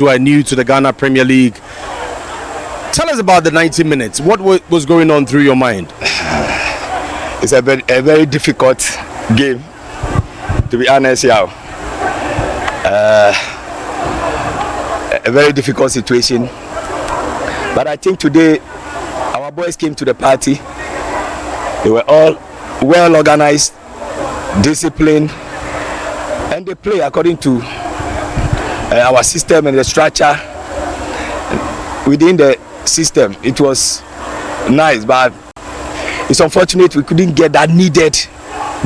who are new to the Ghana Premier League. Tell us about the 90 minutes. What was going on through your mind? It's a very difficult game, to be honest. Yeah, a very difficult situation. But I think today our boys came to the party. They were all well organized, disciplined, and they play according to our system and the structure within the system. It was nice, but it's unfortunate we couldn't get that needed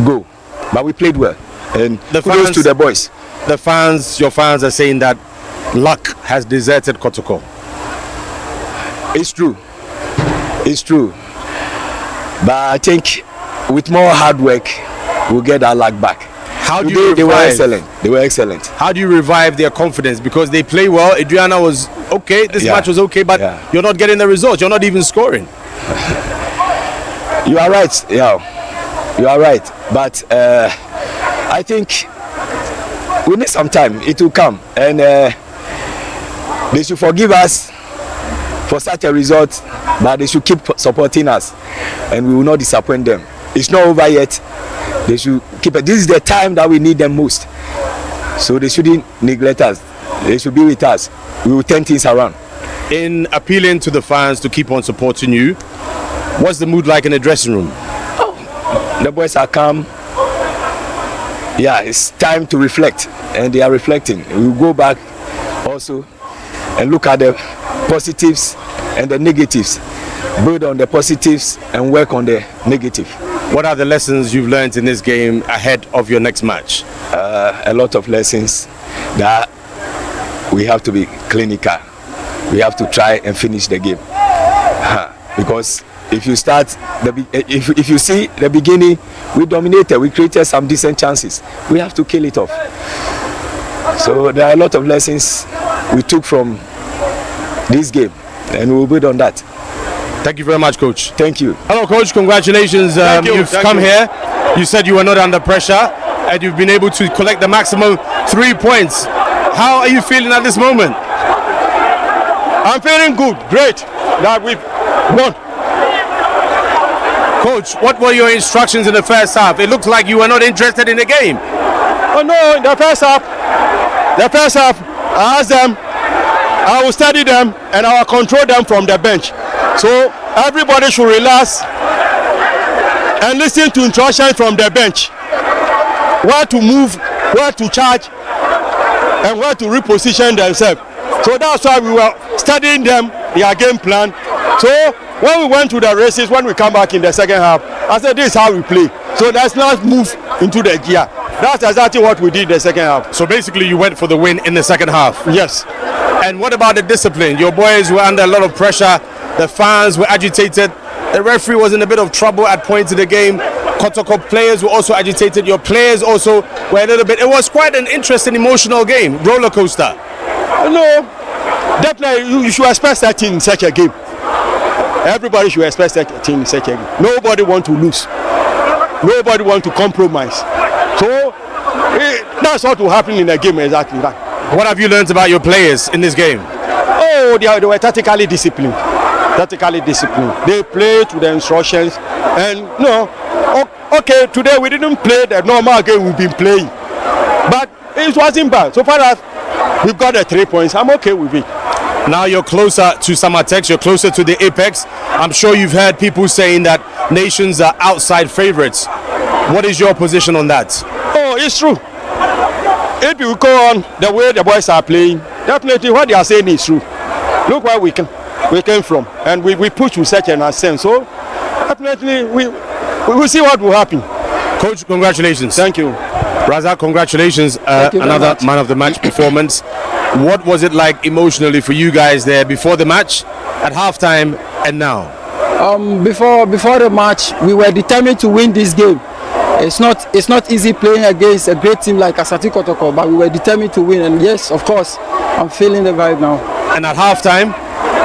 goal. But we played well, and kudos to the boys. Your fans are saying that luck has deserted Kotoko. It's true. But I think with more hard work, we'll get our luck back. They were excellent. How do you revive their confidence? Because they play well. Adriana was okay. This match was okay, but you're not getting the results. You're not even scoring. You are right. Yeah, you are right. But I think we need some time. It will come, and they should forgive us for such a result. But they should keep supporting us, and we will not disappoint them. It's not over yet. They should keep it. This is the time that we need them most. So they shouldn't neglect us. They should be with us. We will turn things around. In appealing to the fans to keep on supporting you, what's the mood like in the dressing room? Oh, the boys are calm. Yeah, it's time to reflect, and they are reflecting. We will go back also and look at the positives and the negatives. Build on the positives and work on the negative. What are the lessons you've learned in this game ahead of your next match? A lot of lessons that we have to be clinical. We have to try and finish the game. Because if you start, if you see the beginning, we dominated, we created some decent chances. We have to kill it off. So there are a lot of lessons we took from this game, and we'll build on that. Thank you very much, Coach. Thank you. Hello, Coach. Congratulations. You've come here. You said you were not under pressure, and you've been able to collect the maximum 3 points. How are you feeling at this moment? I'm feeling good. Great that we've won. Coach, what were your instructions in the first half? It looked like you were not interested in the game. Oh no, in the first half, I asked them, I will study them, and I will control them from the bench. So everybody should relax and listen to instructions from the bench. Where to move, where to charge, and where to reposition themselves. So that's why we were studying them, their game plan. So when we went to the races, when we come back in the second half, I said this is how we play. So let's not move into the gear. That's exactly what we did in the second half. So basically you went for the win in the second half? Yes. And what about the discipline? Your boys were under a lot of pressure. The fans were agitated. The referee was in a bit of trouble at points in the game. Kotoko players were also agitated. Your players also were a little bit. It was quite an interesting, emotional game. Roller coaster. No, definitely you should expect that in such a game. Everybody should expect that in such a game. Nobody want to lose. Nobody want to compromise. So that's what will happen in a game exactly. That. What have you learned about your players in this game? Oh, they were tactically disciplined. They played to the instructions, and okay, today we didn't play the normal game we've been playing, but it wasn't bad. So far as we've got the 3 points, I'm okay with it. Now you're closer to Samatex, you're closer to the apex. I'm sure you've heard people saying that nations are outside favorites. What is your position on that? Oh, it's true. If you go on the way the boys are playing, definitely what they are saying is true. Look where we came from, and we push with such an ascent. So definitely we will see what will happen. Coach, congratulations. Thank you. Raza, congratulations. Another man of the match performance. What was it like emotionally for you guys there before the match, at halftime, and now? Before the match, we were determined to win this game. It's not easy playing against a great team like Asante Kotoko, but we were determined to win. And yes, of course, I'm feeling the vibe now. And at halftime?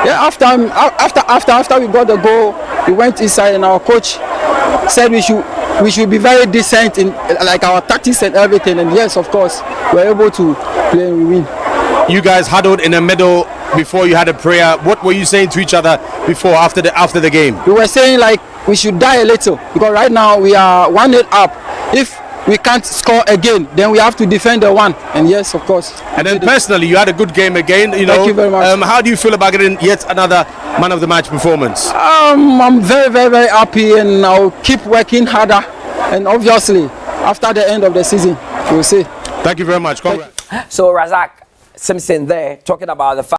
Yeah, after we got the goal, we went inside, and our coach said we should be very decent in like our tactics and everything. And yes, of course, we were able to play and we win. you guys huddled in the middle before you had a prayer. What were you saying to each other before, after the game? We were saying like we should die a little because right now we are 1-0 up. If we can't score again, then we have to defend the one. And yes, of course. And then personally, you had a good game again. You know, thank you very much. How do you feel about getting yet another man of the match performance? I'm very, very, very happy, and I'll keep working harder. And obviously, after the end of the season, we'll see. Thank you very much. Congrats. So Razak Simpson there talking about the fact